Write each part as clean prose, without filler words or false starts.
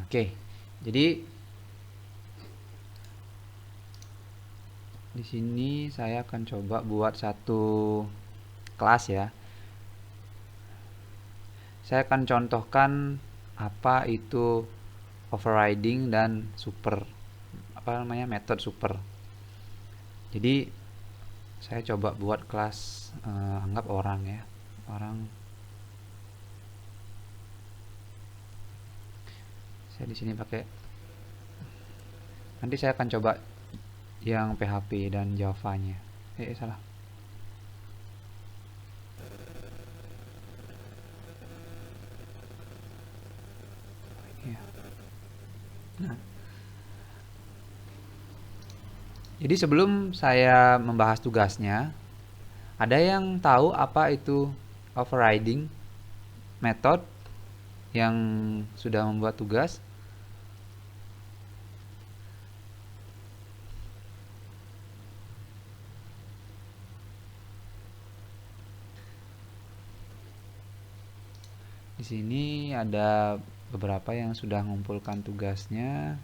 Oke, jadi di sini saya akan coba buat satu kelas ya. Saya akan contohkan apa itu overriding dan super, apa namanya, method super. Jadi saya coba buat kelas, anggap orang ya, orang. Saya di sini pakai, nanti saya akan coba yang PHP dan Java-nya. Salah. Ya. Nah, jadi sebelum saya membahas tugasnya, ada yang tahu apa itu overriding method yang sudah membuat tugas? Di sini ada beberapa yang sudah mengumpulkan tugasnya.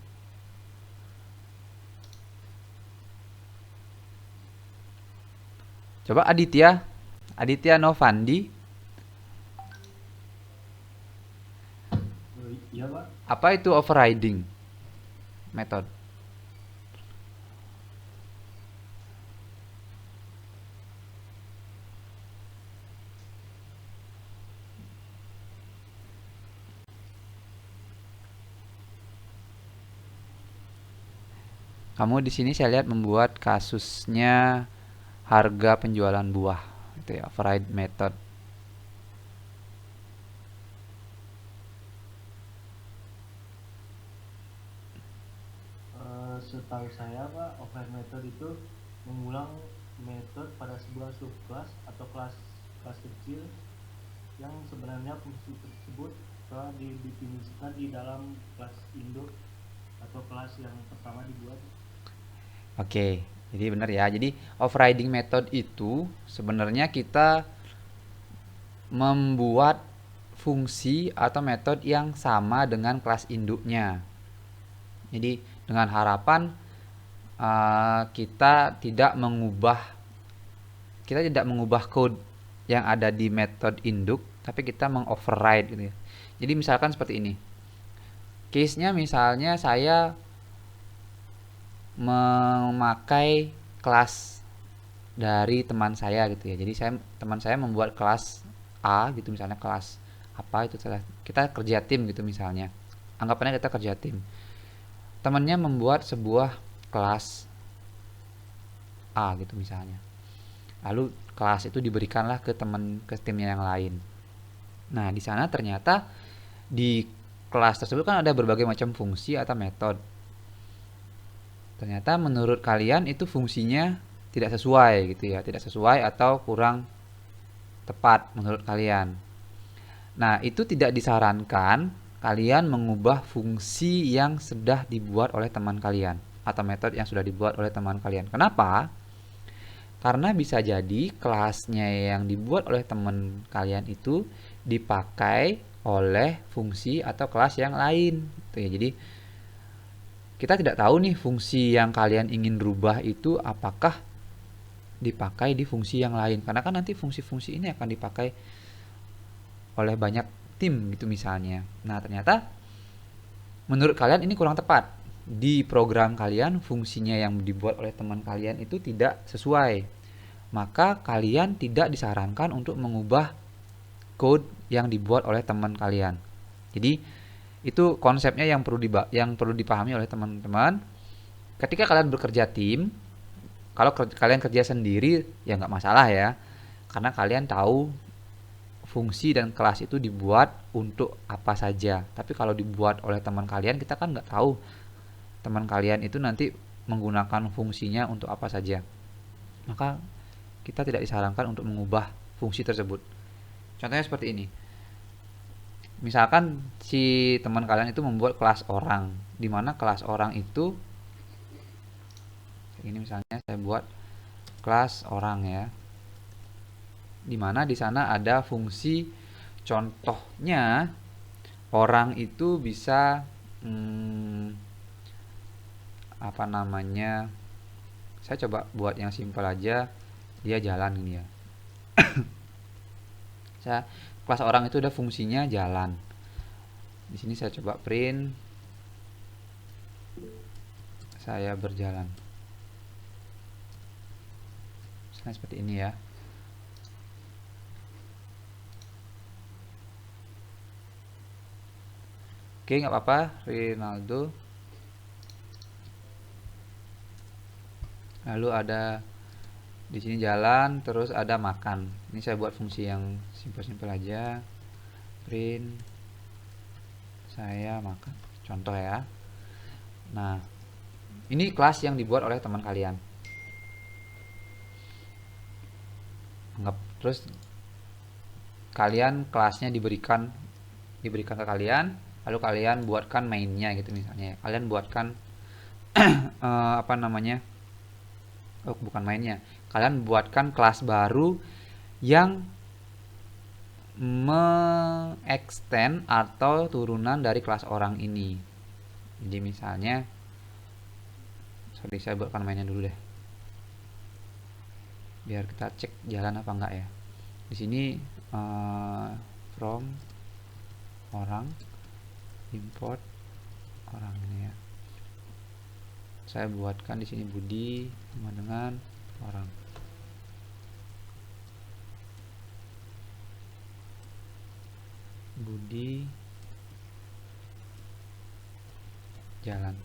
Coba Aditya Novandi. Iya, Pak. Apa itu overriding method? Kamu di sini saya lihat membuat kasusnya harga penjualan buah. Itu ya, override method. Setahu saya, Pak, offline method itu mengulang metode pada sebuah subclass atau kelas kecil yang sebenarnya fungsi tersebut telah didefinisikan di dalam kelas induk atau kelas yang pertama dibuat. Oke, jadi benar ya. Jadi overriding method itu sebenarnya kita membuat fungsi atau metode yang sama dengan kelas induknya. Jadi dengan harapan kita tidak mengubah code yang ada di metode induk, tapi kita mengoverride gitu ya. Jadi misalkan seperti ini. Case-nya misalnya saya memakai kelas dari teman saya gitu ya. Jadi teman saya membuat kelas A gitu, misalnya kelas apa itu, kita kerja tim gitu misalnya. Anggapannya kita kerja tim. Temannya membuat sebuah kelas A gitu misalnya. Lalu kelas itu diberikanlah ke timnya yang lain. Nah, di sana ternyata di kelas tersebut kan ada berbagai macam fungsi atau metode. Ternyata menurut kalian itu fungsinya tidak sesuai gitu ya, tidak sesuai atau kurang tepat menurut kalian. Nah, itu tidak disarankan kalian mengubah fungsi yang sudah dibuat oleh teman kalian atau metode yang sudah dibuat oleh teman kalian. Kenapa? Karena bisa jadi kelasnya yang dibuat oleh teman kalian itu dipakai oleh fungsi atau kelas yang lain. Jadi kita tidak tahu nih fungsi yang kalian ingin rubah itu apakah dipakai di fungsi yang lain. Karena kan nanti fungsi-fungsi ini akan dipakai oleh banyak tim gitu misalnya. Nah, ternyata menurut kalian ini kurang tepat. Di program kalian fungsinya yang dibuat oleh teman kalian itu tidak sesuai. Maka kalian tidak disarankan untuk mengubah code yang dibuat oleh teman kalian. Jadi itu konsepnya yang perlu dipahami oleh teman-teman. Ketika kalian bekerja tim, kalau kalian kerja sendiri ya nggak masalah ya, karena kalian tahu fungsi dan kelas itu dibuat untuk apa saja. Tapi kalau dibuat oleh teman kalian, kita kan nggak tahu teman kalian itu nanti menggunakan fungsinya untuk apa saja. Maka kita tidak disarankan untuk mengubah fungsi tersebut. Contohnya seperti ini. Misalkan si teman kalian itu membuat kelas orang, di mana kelas orang itu ini misalnya saya buat kelas orang ya, dimana di sana ada fungsi, contohnya orang itu bisa apa namanya, saya coba buat yang simpel aja, dia jalan ini ya. Kelas orang itu udah fungsinya jalan. Di sini saya coba print, saya berjalan. Misalnya seperti ini ya. Oke, nggak apa-apa, Ronaldo. Lalu ada di sini jalan, terus ada makan. Ini saya buat fungsi yang simpel-simpel aja. Print, saya makan. Contoh ya. Nah, ini kelas yang dibuat oleh teman kalian. Anggap terus kalian kelasnya diberikan ke kalian, lalu kalian buatkan mainnya gitu misalnya. Kalian buatkan apa namanya? Oh, bukan mainnya. Kalian buatkan kelas baru yang extend atau turunan dari kelas orang ini. Jadi misalnya, sorry saya buatkan mainnya dulu deh, biar kita cek jalan apa enggak ya. Di sini from orang, import orang ini ya. Saya buatkan di sini Budi sama dengan orang. Budi jalan.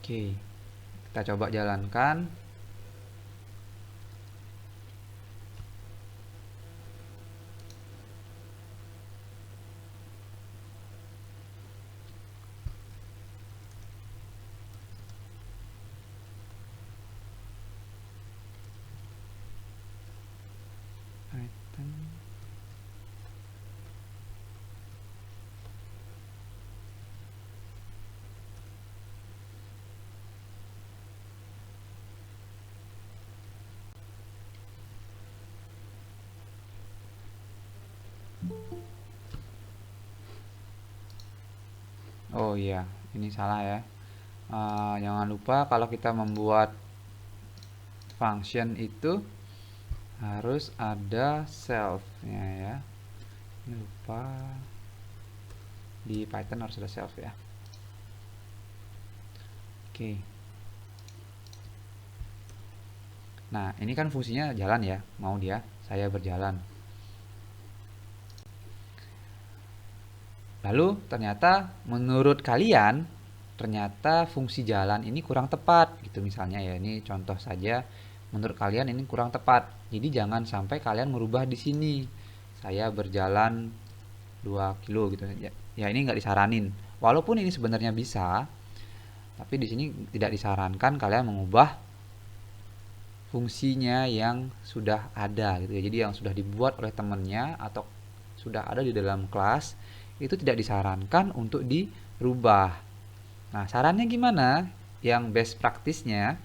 Oke, kita coba jalankan. Oh iya, ini salah ya. Jangan lupa kalau kita membuat function itu harus ada self-nya ya. Ini lupa, di Python harus ada self ya. Oke. Nah, ini kan fungsinya jalan ya, mau dia saya berjalan. Lalu ternyata menurut kalian ternyata fungsi jalan ini kurang tepat gitu misalnya ya. Ini contoh saja, menurut kalian ini kurang tepat. Jadi jangan sampai kalian merubah di sini. Saya berjalan 2 kilo gitu ya. Ya ini nggak disaranin. Walaupun ini sebenarnya bisa, tapi di sini tidak disarankan kalian mengubah fungsinya yang sudah ada gitu ya. Jadi yang sudah dibuat oleh temannya atau sudah ada di dalam kelas itu tidak disarankan untuk dirubah. Nah, sarannya gimana? Yang best practice-nya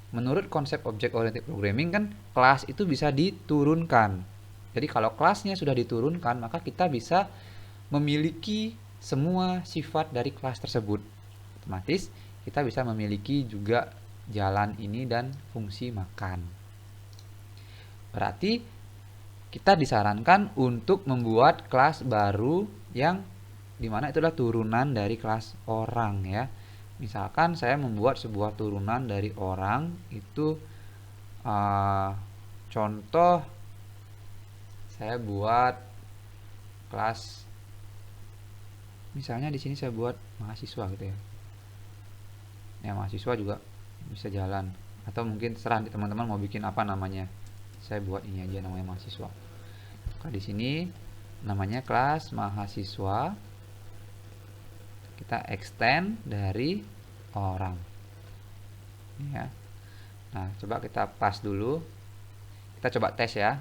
menurut konsep object oriented programming kan kelas itu bisa diturunkan. Jadi kalau kelasnya sudah diturunkan, maka kita bisa memiliki semua sifat dari kelas tersebut. Otomatis kita bisa memiliki juga jalan ini dan fungsi makan. Berarti kita disarankan untuk membuat kelas baru yang dimana itulah turunan dari kelas orang ya. Misalkan saya membuat sebuah turunan dari orang itu contoh saya buat kelas, misalnya di sini saya buat mahasiswa gitu ya. Ya mahasiswa juga bisa jalan, atau mungkin terserah teman-teman mau bikin apa namanya. Saya buat ini aja namanya mahasiswa. Maka di sini namanya kelas mahasiswa, kita extend dari orang ya. Nah coba kita pas dulu, kita coba tes ya.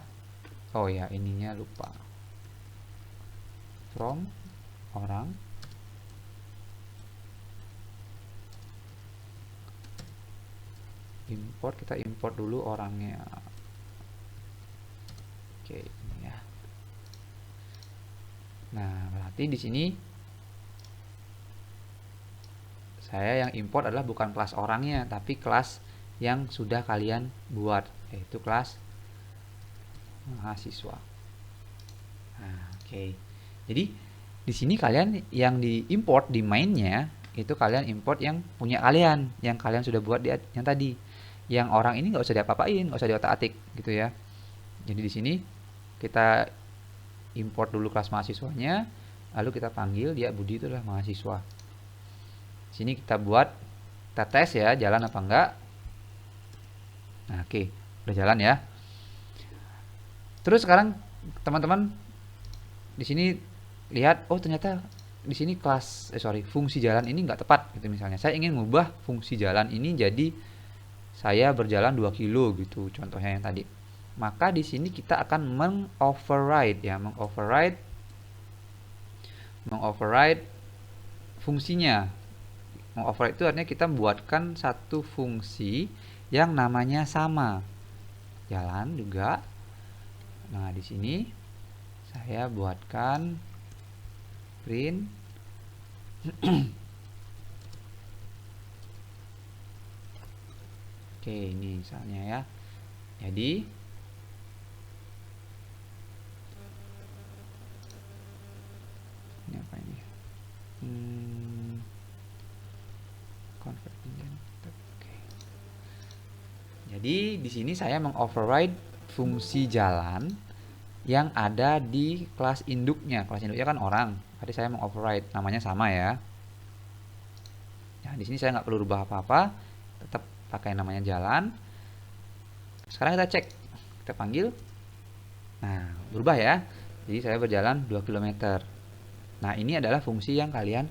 Oh ya ininya lupa, from orang, import, kita import dulu orangnya. Oke ini ya. Nah, berarti di sini saya yang import adalah bukan kelas orangnya, tapi kelas yang sudah kalian buat, yaitu kelas mahasiswa. Nah, oke. Jadi di sini kalian yang diimport di mainnya itu kalian import yang punya kalian, yang kalian sudah buat di yang tadi. Yang orang ini nggak usah diapa-apain, nggak usah diotak-atik gitu ya. Jadi di sini kita import dulu kelas mahasiswanya, lalu kita panggil dia Budi itu adalah mahasiswa. Sini kita buat, kita tes ya jalan apa enggak. Nah, oke, udah jalan ya. Terus sekarang teman-teman di sini lihat, oh ternyata di sini fungsi jalan ini nggak tepat gitu. Misalnya saya ingin mengubah fungsi jalan ini jadi saya berjalan 2 kilo gitu, contohnya yang tadi. Maka di sini kita akan mengoverride ya, mengoverride fungsinya. Mengoverride itu artinya kita buatkan satu fungsi yang namanya sama. Jalan juga. Nah, di sini saya buatkan print oke, ini misalnya ya. Jadi ini apa ini? Convert oke. Jadi di sini saya mengoverride fungsi jalan yang ada di kelas induknya. Kelas induknya kan orang. Tadi saya mengoverride, namanya sama ya. Nah, di sini saya nggak perlu rubah apa-apa, tetap pakai namanya jalan. Sekarang kita cek, kita panggil. Nah, berubah ya. Jadi saya berjalan 2 km. Nah, ini adalah fungsi yang kalian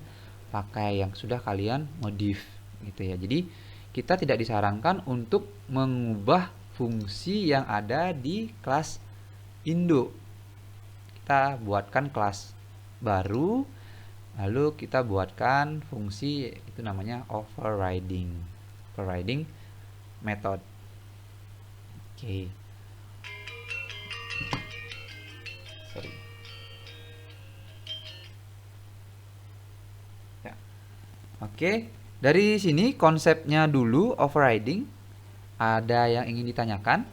pakai, yang sudah kalian modif gitu ya. Jadi kita tidak disarankan untuk mengubah fungsi yang ada di kelas induk. Kita buatkan kelas baru, lalu kita buatkan fungsi, itu namanya overriding method. Oke. Sorry. Ya. Oke, dari sini konsepnya dulu overriding. Ada yang ingin ditanyakan?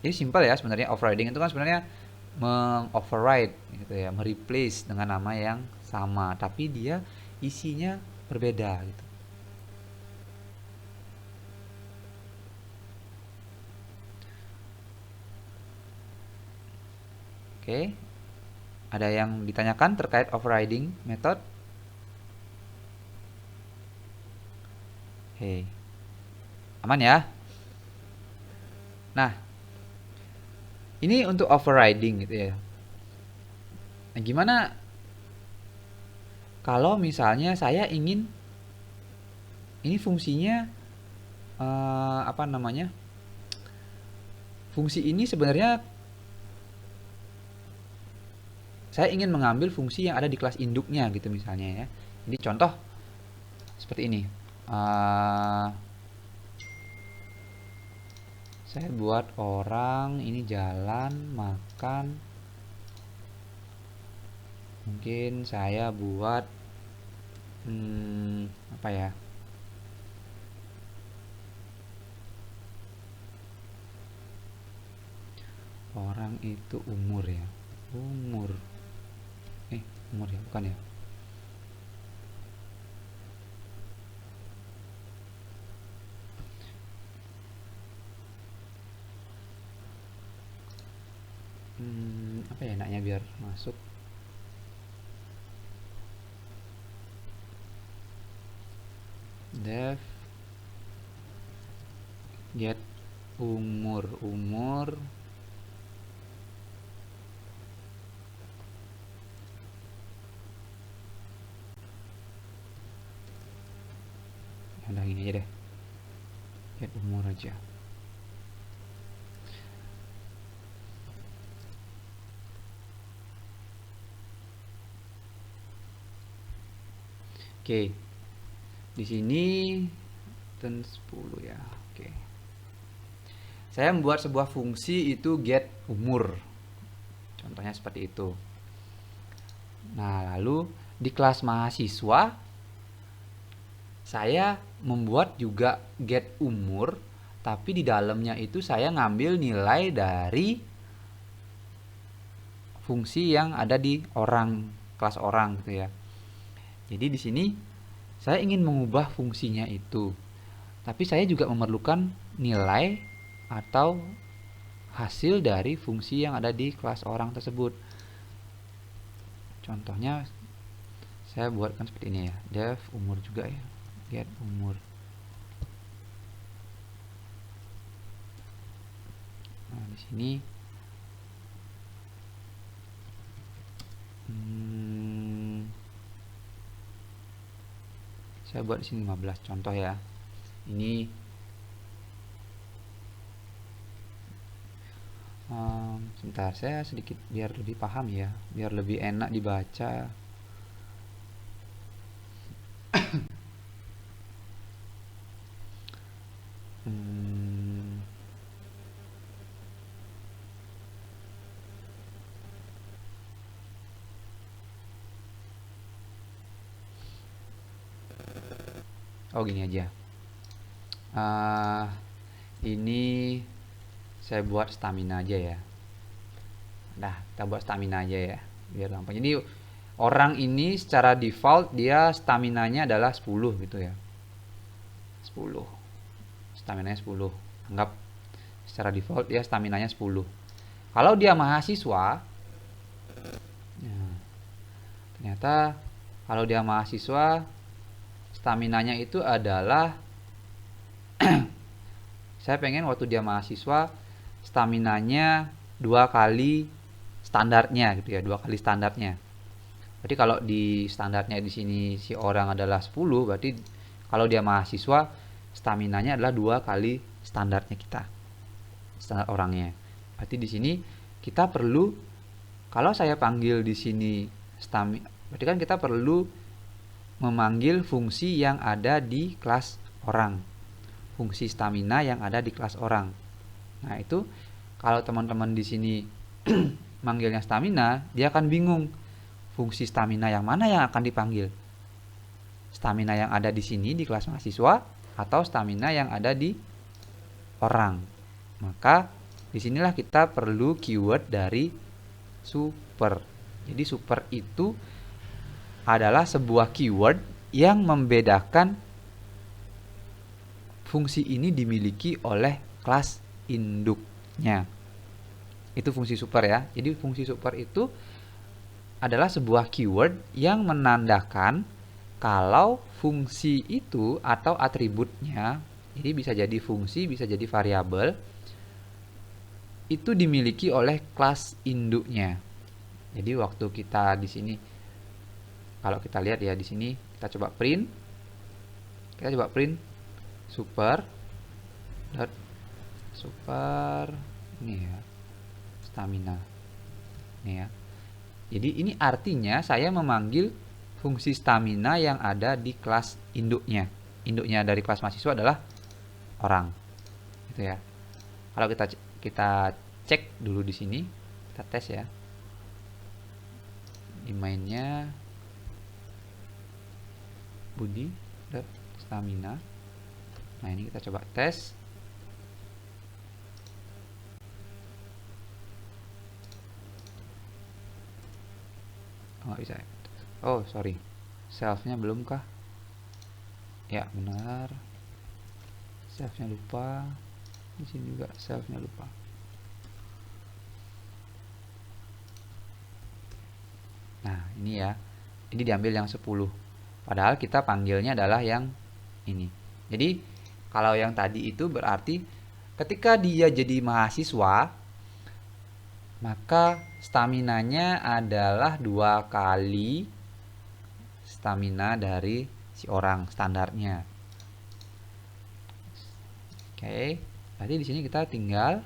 Ini simpel ya sebenarnya. Overriding itu kan sebenarnya mengoverride gitu ya, mereplace dengan nama yang sama, tapi dia isinya berbeda gitu. Oke, ada yang ditanyakan terkait overriding method? Oke, aman ya. Nah, ini untuk overriding gitu ya. Nah, gimana kalau misalnya saya ingin ini fungsinya apa namanya? Fungsi ini sebenarnya saya ingin mengambil fungsi yang ada di kelas induknya gitu misalnya ya. Jadi contoh seperti ini. Saya buat orang ini jalan, makan. Mungkin saya buat apa ya? Orang itu umur ya. Umur ya, bukan ya? Apa ya enaknya biar masuk? Def get umur udah gini aja deh, get umur aja. Oke, di sini ten 10 ya. Oke, saya membuat sebuah fungsi itu get umur, contohnya seperti itu. Nah, lalu di kelas mahasiswa saya membuat juga get umur, tapi di dalamnya itu saya ngambil nilai dari fungsi yang ada di orang, kelas orang gitu ya. Jadi di sini saya ingin mengubah fungsinya itu, tapi saya juga memerlukan nilai atau hasil dari fungsi yang ada di kelas orang tersebut. Contohnya saya buatkan seperti ini ya, def umur juga ya, get umur. Nah, di sini saya buat di sini 15 contoh ya. Ini sebentar, saya sedikit biar lebih paham ya, biar lebih enak dibaca. Oh gini aja. Ini saya buat stamina aja ya. Nah, kita buat stamina aja ya, biar gampang. Jadi orang ini secara default dia staminanya adalah 10 gitu ya. 10. Staminanya 10. Anggap secara default dia staminanya 10. Kalau dia mahasiswa, nah, ternyata kalau dia mahasiswa staminanya itu adalah saya pengen waktu dia mahasiswa staminanya 2 kali standarnya gitu ya, 2 kali standarnya. Berarti kalau di standarnya di sini si orang adalah 10, berarti kalau dia mahasiswa staminanya adalah 2 kali standarnya kita. Standar orangnya. Berarti di sini kita perlu, kalau saya panggil di sini berarti kan kita perlu memanggil fungsi yang ada di kelas orang. Fungsi stamina yang ada di kelas orang. Nah, itu kalau teman-teman di sini manggilnya stamina, dia akan bingung. Fungsi stamina yang mana yang akan dipanggil? Stamina yang ada di sini di kelas mahasiswa atau stamina yang ada di orang? Maka disinilah kita perlu keyword dari super. Jadi super itu adalah sebuah keyword yang membedakan fungsi ini dimiliki oleh kelas induknya. Itu fungsi super ya. Jadi fungsi super itu adalah sebuah keyword yang menandakan kalau fungsi itu atau atributnya, jadi bisa jadi fungsi, bisa jadi variabel, itu dimiliki oleh kelas induknya. Jadi waktu kita di sini, kalau kita lihat ya di sini, kita coba print super ini ya, stamina ini ya. Jadi ini artinya saya memanggil fungsi stamina yang ada di kelas induknya. Induknya dari kelas mahasiswa adalah orang, gitu ya. Kalau kita cek dulu di sini, kita tes ya. Di mainnya Budi stamina. Nah, ini kita coba tes. Oh, nggak bisa. Oh, sorry. Self-nya belum kah? Ya, benar. Self-nya lupa. Di sini juga self-nya lupa. Nah, ini ya. Ini diambil yang 10. Padahal kita panggilnya adalah yang ini. Jadi, kalau yang tadi itu berarti ketika dia jadi mahasiswa, maka staminanya adalah 2 kali stamina dari si orang standarnya. Oke, berarti di sini kita tinggal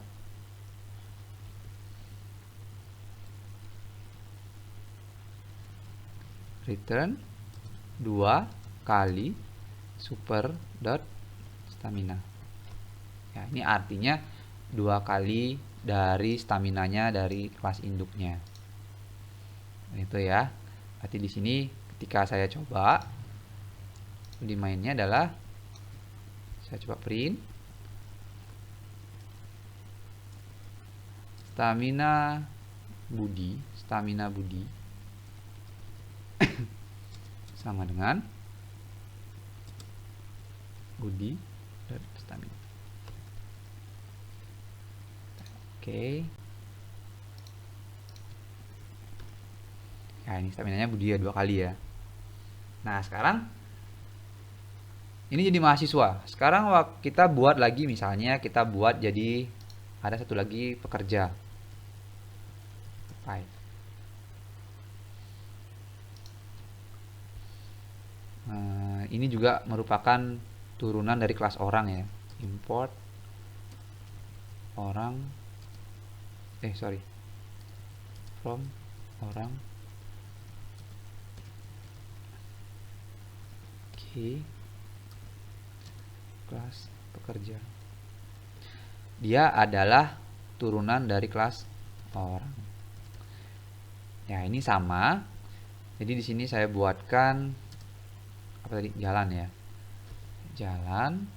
return 2 kali super dot stamina. Ya, ini artinya 2 kali dari staminanya dari kelas induknya. Itu ya. Berarti di sini ketika saya coba di mainnya adalah saya coba print stamina Budi sama dengan Budi dan stamina. Oke. Nah, ini staminanya Budi ya 2 kali ya. Nah, sekarang ini jadi mahasiswa. Sekarang kita buat lagi, misalnya kita buat jadi ada satu lagi pekerja. Baik. Nah, ini juga merupakan turunan dari kelas orang ya. Import orang from orang. Oke. Kelas pekerja. Dia adalah turunan dari kelas orang. Ya, ini sama. Jadi di sini saya buatkan apa tadi? Jalan ya. Jalan.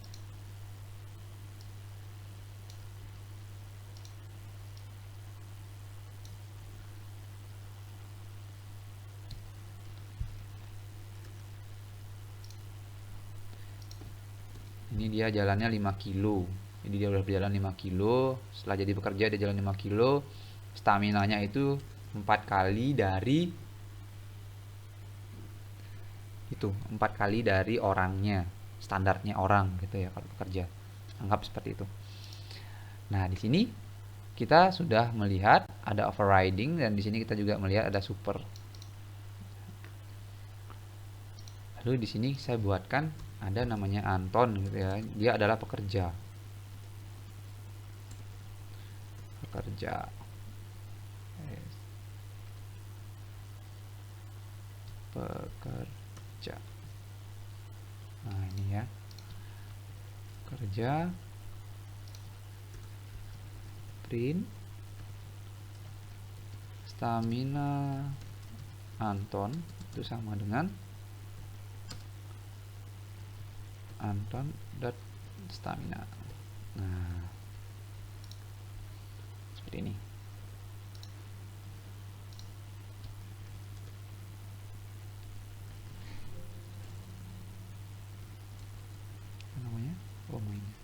Ini dia jalannya 5 kilo. Jadi dia udah berjalan 5 kilo. Setelah jadi pekerja dia jalan 5 kilo. Staminanya itu 4 kali dari itu, 4 kali dari orangnya. Standarnya orang gitu ya kalau pekerja. Anggap seperti itu. Nah, di sini kita sudah melihat ada overriding dan di sini kita juga melihat ada super. Lalu di sini saya buatkan ada namanya Anton gitu ya. Dia adalah pekerja. Pekerja. Nah, ini ya. Kerja. Print. Stamina Anton itu sama dengan Anton dot stamina. Nah, seperti ini. Apa namanya? Oh, mainnya.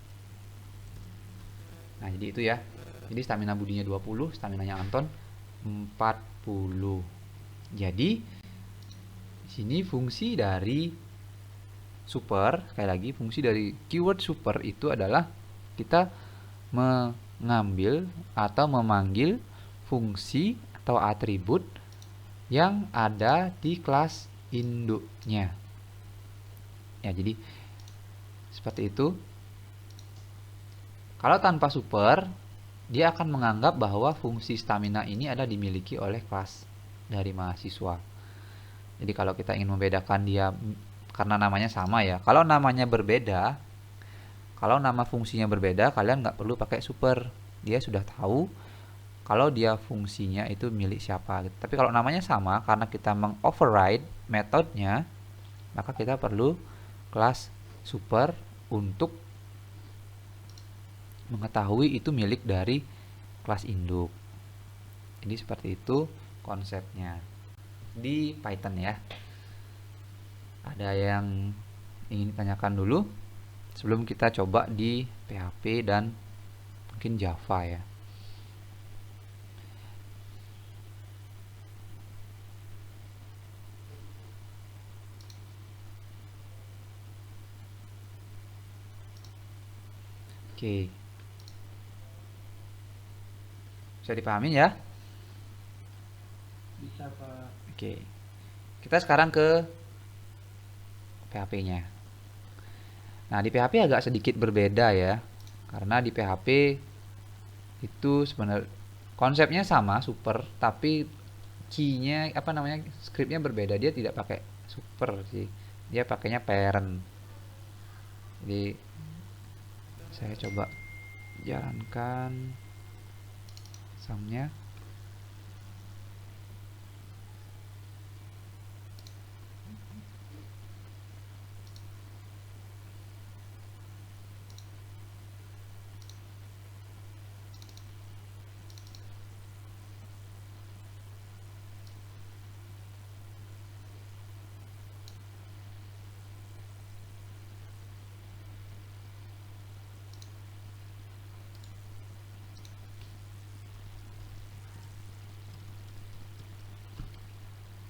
Nah, jadi itu ya. Jadi stamina Budinya 20, staminanya Anton 40. Jadi di sini fungsi dari super, sekali lagi fungsi dari keyword super itu adalah kita mengambil atau memanggil fungsi atau atribut yang ada di kelas induknya. Ya, jadi seperti itu. Kalau tanpa super, dia akan menganggap bahwa fungsi stamina ini adalah dimiliki oleh kelas dari mahasiswa. Jadi kalau kita ingin membedakan dia karena namanya sama ya. Kalau namanya berbeda, kalau nama fungsinya berbeda, kalian nggak perlu pakai super. Dia sudah tahu kalau dia fungsinya itu milik siapa. Tapi kalau namanya sama, karena kita mengoverride metodenya, maka kita perlu kelas super untuk mengetahui itu milik dari kelas induk. Jadi seperti itu konsepnya di Python ya. Ada yang ingin ditanyakan dulu sebelum kita coba di PHP dan mungkin Java ya. Oke. Bisa dipahami ya? Bisa, Pak. Oke. Kita sekarang ke PHP-nya. Nah, di PHP agak sedikit berbeda ya. Karena di PHP itu sebenarnya konsepnya sama, super, tapi key-nya apa namanya? Script-nya berbeda. Dia tidak pakai super sih. Dia pakainya parent. Jadi saya coba jalankan sumnya.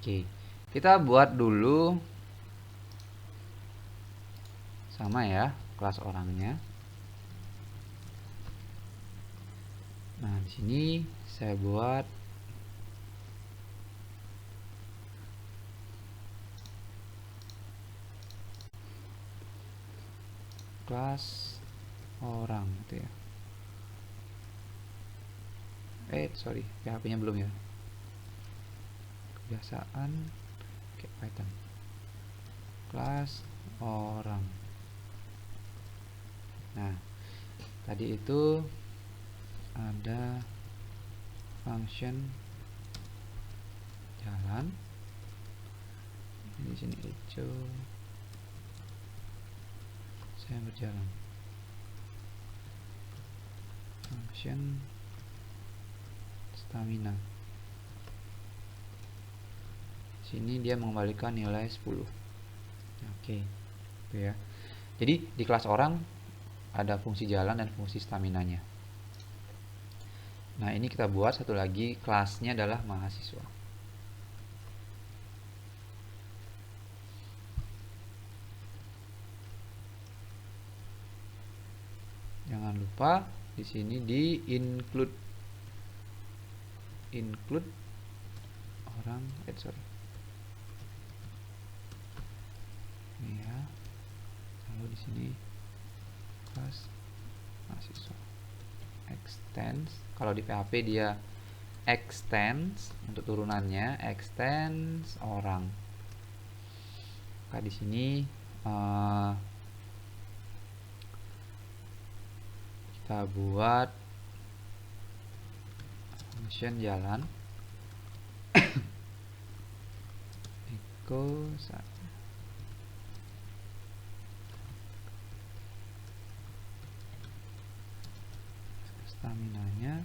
Oke, kita buat dulu sama ya kelas orangnya. Nah, di sini saya buat kelas orang gitu ya. Sorry, PHP-nya belum ya. Kebiasaan kayak Python. Kelas orang. Nah, tadi itu ada function jalan. Di sini hijau. Saya berjalan. Function stamina. Sini dia mengembalikan nilai 10. Oke. Itu ya. Jadi di kelas orang ada fungsi jalan dan fungsi staminanya. Nah, ini kita buat satu lagi, kelasnya adalah mahasiswa. Jangan lupa di sini di include orang, sorry. Ini ya. Lalu di sini kelas mahasiswa. Extends, kalau di PHP dia extends untuk turunannya, extends orang. Maka di sini kita buat function jalan echo staminanya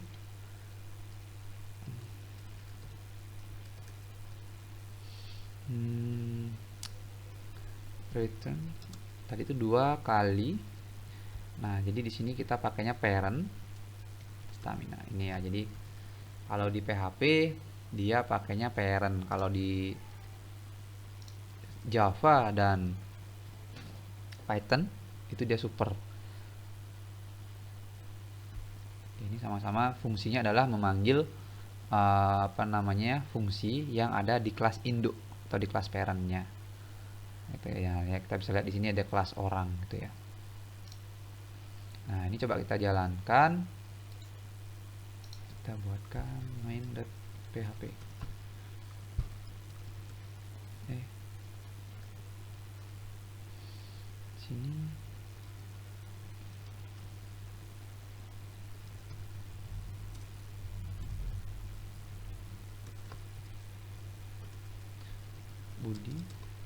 return tadi itu 2 kali. Nah, jadi di sini kita pakainya parent stamina ini ya. Jadi kalau di PHP dia pakainya parent, kalau di Java dan Python itu dia super. Ini sama-sama fungsinya adalah memanggil fungsi yang ada di kelas induk atau di kelas parentnya. Gitu ya, kita bisa lihat di sini ada kelas orang gitu ya. Nah, ini coba kita jalankan. Kita buatkan main.php. Sini Budi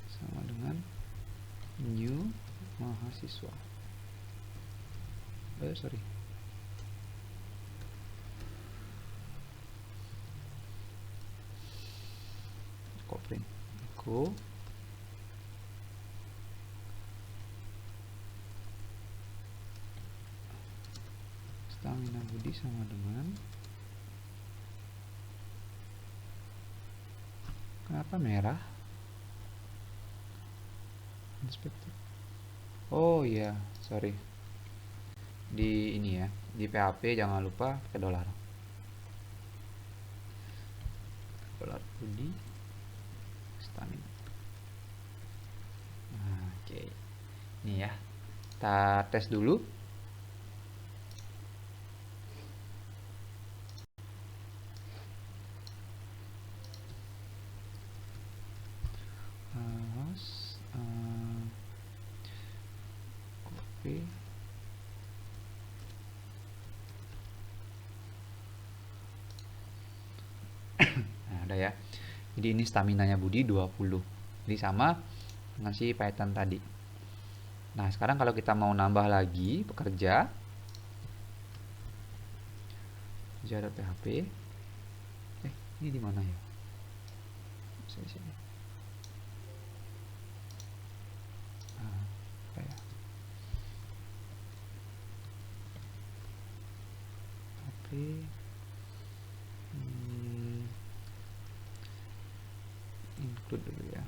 sama dengan new mahasiswa. Sorry. Kok print? Echo stamina Budi sama dengan, kenapa merah? Inspector. Oh iya, sorry. Di ini ya, di PHP jangan lupa pakai dolar. Budi stamina. Nah, oke. Ini ya. Kita tes dulu. Copy. Nah, ada ya. Jadi ini staminanya Budi 20. Jadi sama dengan si Python tadi. Nah, sekarang kalau kita mau nambah lagi pekerja PHP. Ini di mana ya? Di sini. Apa ya? include dulu ya.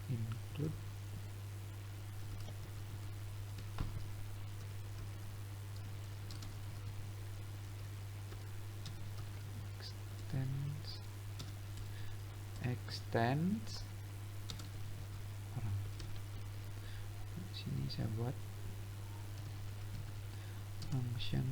Include extends orang. Sini saya buat function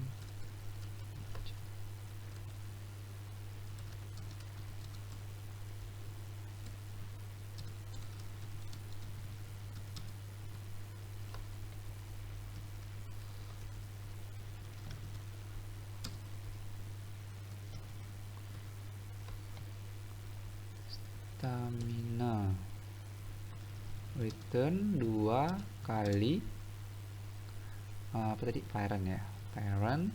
stamina return 2 kali apa tadi, parent ya, parent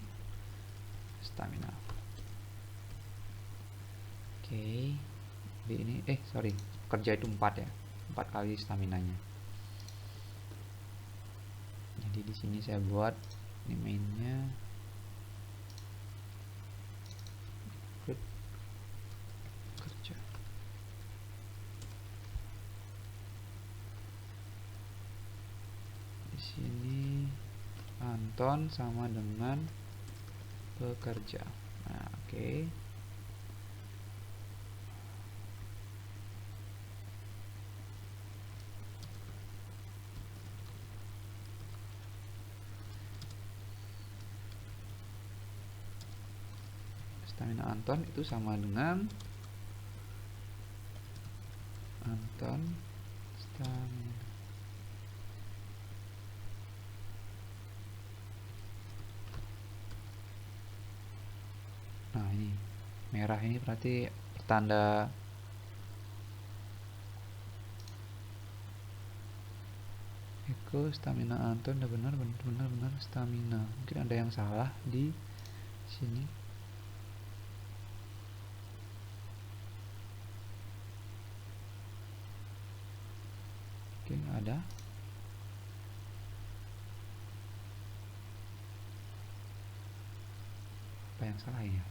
stamina. Oke, di ini sorry, kerja itu 4 ya, 4 kali staminanya. Jadi di sini saya buat ini mainnya kerja. Di sini Anton sama dengan pekerja. Nah, oke. Stamina Anton itu sama dengan Anton stamina. Nah, ini merah ini berarti pertanda Eko stamina Anton udah benar stamina. Mungkin ada yang salah di sini. Oke, nggak ada. Apa yang salah ya?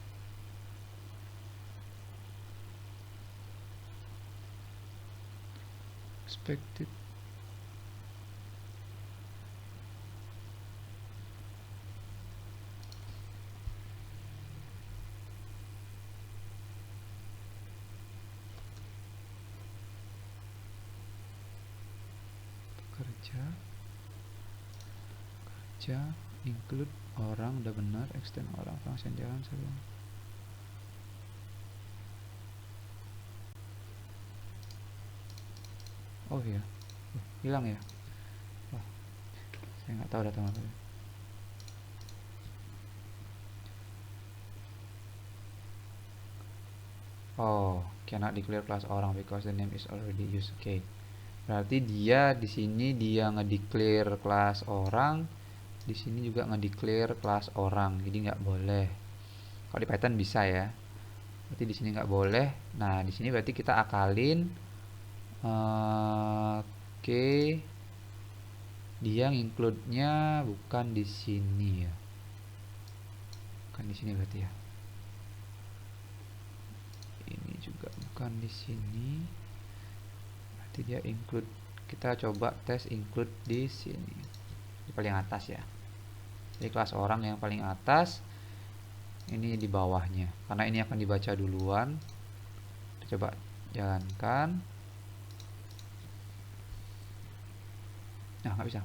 Expected kerja include orang udah benar, extend orang, function jalan sebelum. Oh iya, hilang ya. Wah, saya nggak tahu data apa. Oh, cannot declare class orang because the name is already used. Oke. Berarti dia di sini dia ngedeclare kelas orang, di sini juga ngedeclare kelas orang. Jadi nggak boleh. Kalau di Python bisa ya. Berarti di sini nggak boleh. Nah, di sini berarti kita akalin. Oke. Dia include-nya bukan di sini ya. Bukan di sini berarti ya. Ini juga bukan di sini. Berarti dia include. Kita coba tes include di sini. Di paling atas ya. Jadi kelas orang yang paling atas, ini di bawahnya. Karena ini akan dibaca duluan. Kita coba jalankan. Nah, nggak bisa.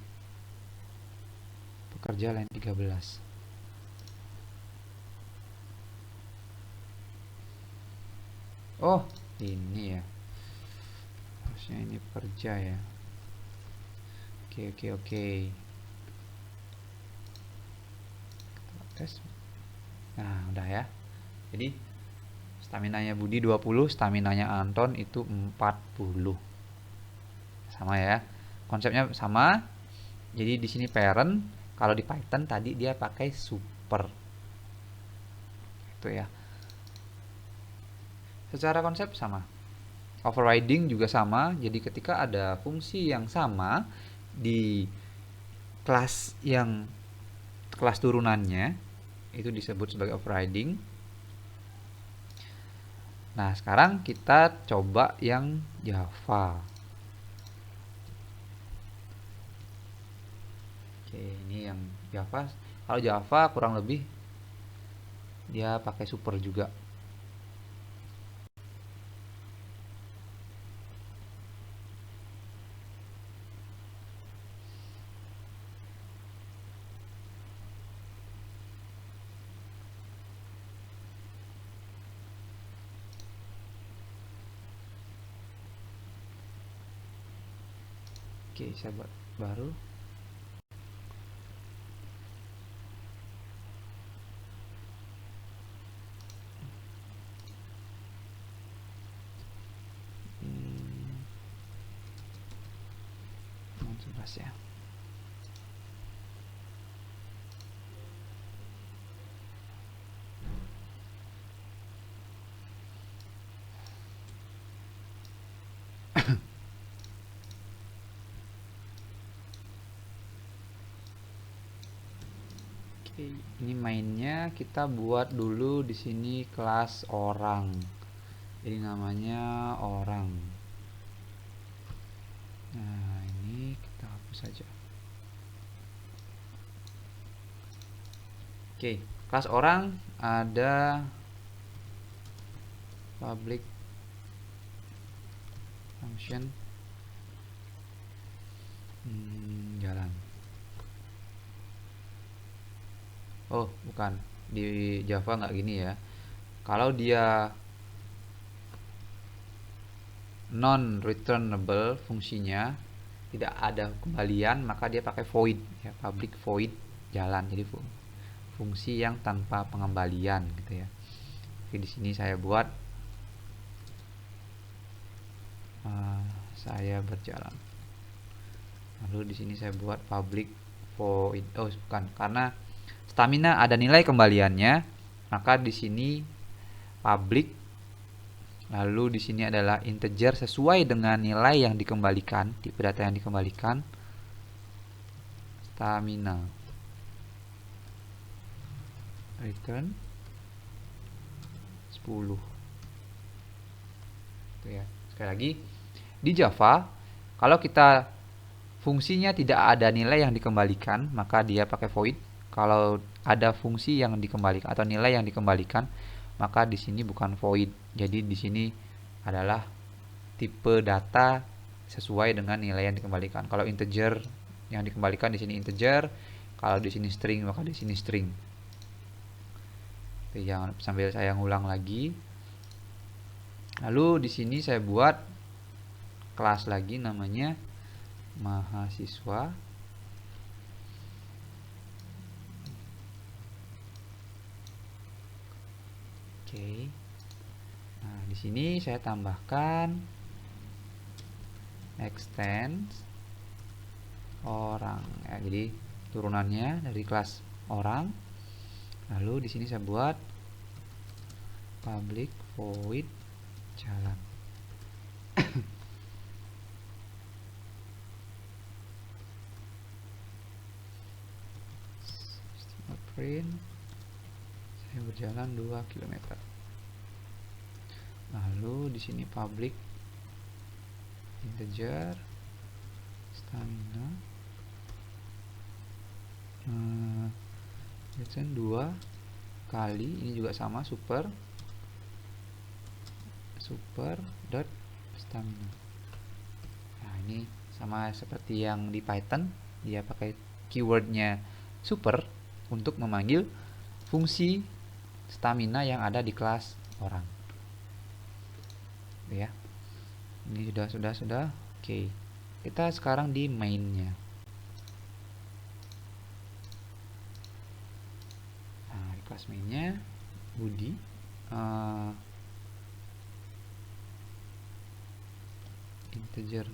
Pekerja line 13. Oh, ini ya. Harusnya ini pekerja ya. Oke. Tes. Nah, udah ya. Jadi staminanya Budi 20, staminanya Anton itu 40. Sama ya. Konsepnya sama. Jadi di sini parent, kalau di Python tadi dia pakai super. Itu ya. Secara konsep sama. Overriding juga sama. Jadi ketika ada fungsi yang sama di kelas turunannya, itu disebut sebagai overriding. Nah, sekarang kita coba yang Java. Oke, ini yang Java. Kalau Java kurang lebih dia pakai super juga. Oke, saya buat baru. Jelas ya. Oke, ini mainnya kita buat dulu di sini kelas orang. Jadi namanya orang. Nah, ini kita hapus saja. Oke, kelas orang ada public function jalan. Oh, bukan. Di Java nggak gini ya. Kalau dia non returnable fungsinya tidak ada kembalian, maka dia pakai void ya, public void jalan. Jadi fungsi yang tanpa pengembalian gitu ya. Oke, di sini saya buat saya berjalan. Lalu di sini saya buat public void. Oh, bukan, karena stamina ada nilai kembaliannya, maka di sini public, lalu di sini adalah integer sesuai dengan nilai yang dikembalikan, tipe data yang dikembalikan, stamina return 10. Itu ya. Sekali lagi, di Java kalau kita fungsinya tidak ada nilai yang dikembalikan, maka dia pakai void. Kalau ada fungsi yang dikembalikan atau nilai yang dikembalikan, maka di sini bukan void. Jadi di sini adalah tipe data sesuai dengan nilai yang dikembalikan. Kalau integer yang dikembalikan di sini integer, kalau di sini string maka di sini string. Oke, jangan sambil saya ngulang lagi. Lalu di sini saya buat kelas lagi namanya mahasiswa. Oke. Nah, di sini saya tambahkan extend orang ya. Jadi turunannya dari kelas orang. Lalu di sini saya buat public void jalan. Print saya berjalan 2 km. Lalu di sini public integer stamina return 2 kali, ini juga sama super dot stamina. Nah, ini sama seperti yang di Python, dia pakai keywordnya super untuk memanggil fungsi stamina yang ada di kelas orang. Ya, ini sudah. Oke, kita sekarang di mainnya. Nah, di kelas mainnya Budi integer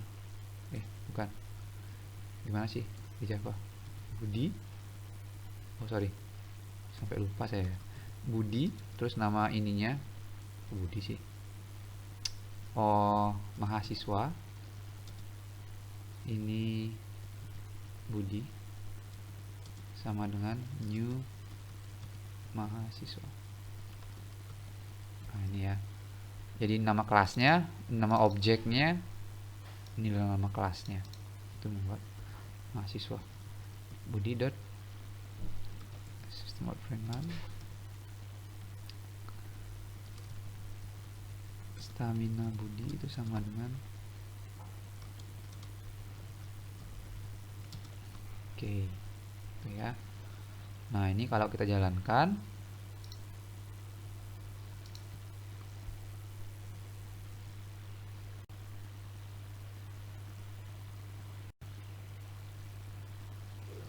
bukan, gimana sih di Java? Budi, oh sorry, sampai lupa saya. Budi, terus nama ininya Budi sih, oh mahasiswa, ini Budi sama dengan new mahasiswa. Nah, ini ya. Jadi nama kelasnya, nama objeknya, ini adalah nama kelasnya. Itu membuat mahasiswa. Budi dot system outprintln stamina Budi itu sama dengan oke, itu ya. Nah, ini kalau kita jalankan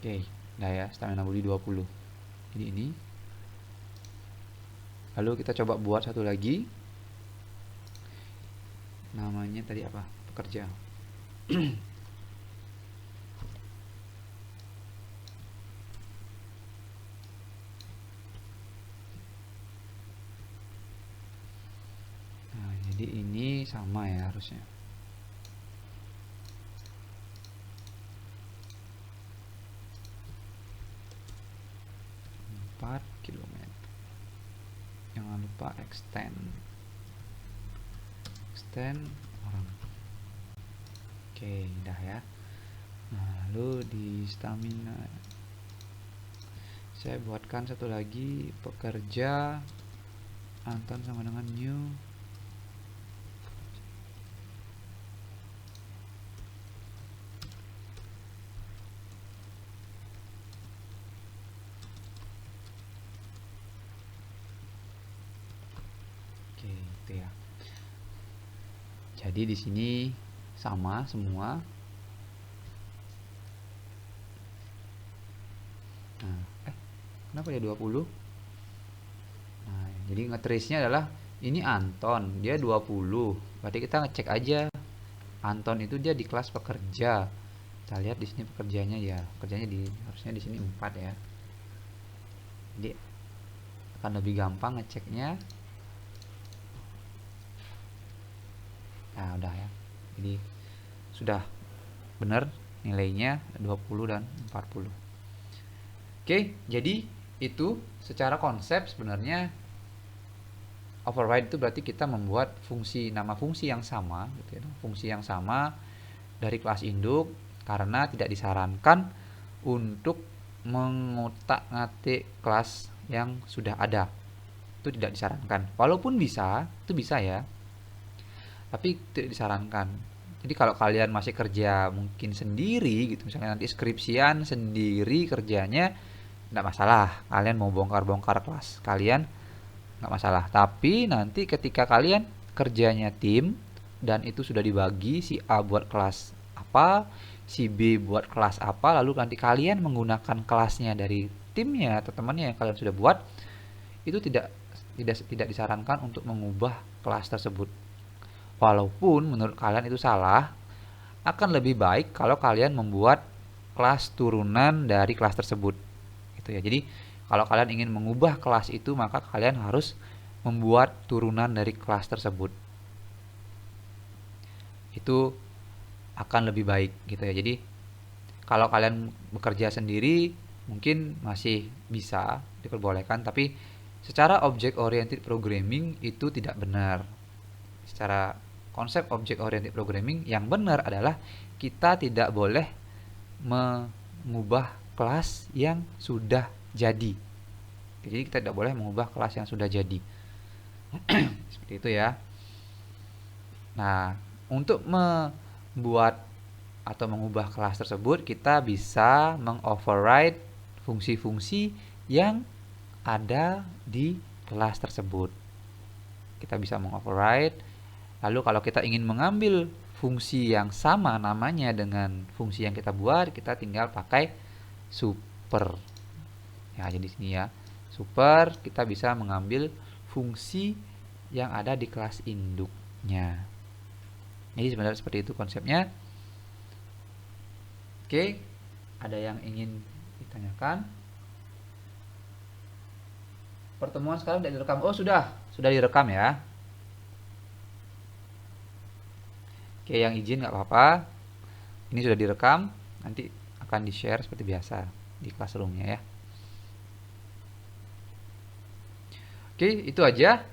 oke, nah ya, stamina Budi 20. Jadi ini. Lalu kita coba buat satu lagi. Namanya tadi apa? Pekerja. Nah, jadi ini sama ya harusnya. 4 km. Jangan lupa extend orang. Oke, udah ya. Nah, lalu di stamina saya buatkan satu lagi, pekerja Anton sama dengan new. Oke, itu ya. Jadi di sini sama semua. Nah, kenapa ya 20? Nah, jadi ngetrace-nya adalah ini Anton, dia 20. Berarti kita ngecek aja Anton itu dia di kelas pekerja. Kita lihat di sini pekerjanya ya, pekerjanya harusnya di sini 4 ya. Jadi akan lebih gampang ngeceknya. Nah, udah ya. Jadi sudah benar nilainya 20 dan 40. Oke, jadi itu secara konsep sebenarnya override itu berarti kita membuat nama fungsi yang sama gitu ya, fungsi yang sama dari kelas induk, karena tidak disarankan untuk mengutak-ngatik kelas yang sudah ada. Itu tidak disarankan. Walaupun bisa, itu bisa ya. Tapi tidak disarankan. Jadi kalau kalian masih kerja mungkin sendiri gitu, misalnya nanti skripsian sendiri kerjanya, nggak masalah. Kalian mau bongkar-bongkar kelas kalian, nggak masalah. Tapi nanti ketika kalian kerjanya tim dan itu sudah dibagi, si A buat kelas apa, si B buat kelas apa, lalu nanti kalian menggunakan kelasnya dari timnya atau temannya yang kalian sudah buat, itu tidak disarankan untuk mengubah kelas tersebut. Walaupun menurut kalian itu salah, akan lebih baik kalau kalian membuat kelas turunan dari kelas tersebut. Gitu ya. Jadi kalau kalian ingin mengubah kelas itu, maka kalian harus membuat turunan dari kelas tersebut. Itu akan lebih baik gitu ya. Jadi kalau kalian bekerja sendiri mungkin masih bisa diperbolehkan, tapi secara object oriented programming itu tidak benar. Secara konsep object oriented programming yang benar adalah kita tidak boleh mengubah kelas yang sudah jadi. Jadi kita tidak boleh mengubah kelas yang sudah jadi. Seperti itu ya. Nah, untuk membuat atau mengubah kelas tersebut, kita bisa mengoverride fungsi-fungsi yang ada di kelas tersebut. Kita bisa mengoverride. Lalu kalau kita ingin mengambil fungsi yang sama namanya dengan fungsi yang kita buat, kita tinggal pakai super. Ya, jadi sini ya. Super, kita bisa mengambil fungsi yang ada di kelas induknya. Jadi sebenarnya seperti itu konsepnya. Oke, ada yang ingin ditanyakan? Pertemuan sekarang tidak direkam. Oh, sudah direkam ya. Oke, yang izin nggak apa-apa. Ini sudah direkam, nanti akan di-share seperti biasa di classroom-nya ya. Oke, itu aja.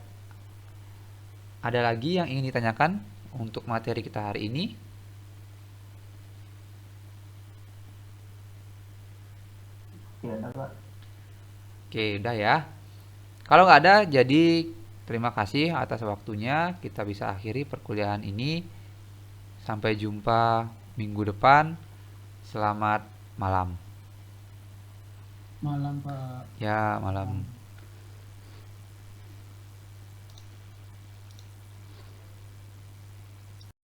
Ada lagi yang ingin ditanyakan untuk materi kita hari ini? Tidak ada Pak. Oke, udah ya. Kalau nggak ada, jadi terima kasih atas waktunya. Kita bisa akhiri perkuliahan ini. Sampai jumpa minggu depan. Selamat malam. Malam Pak. Ya, malam.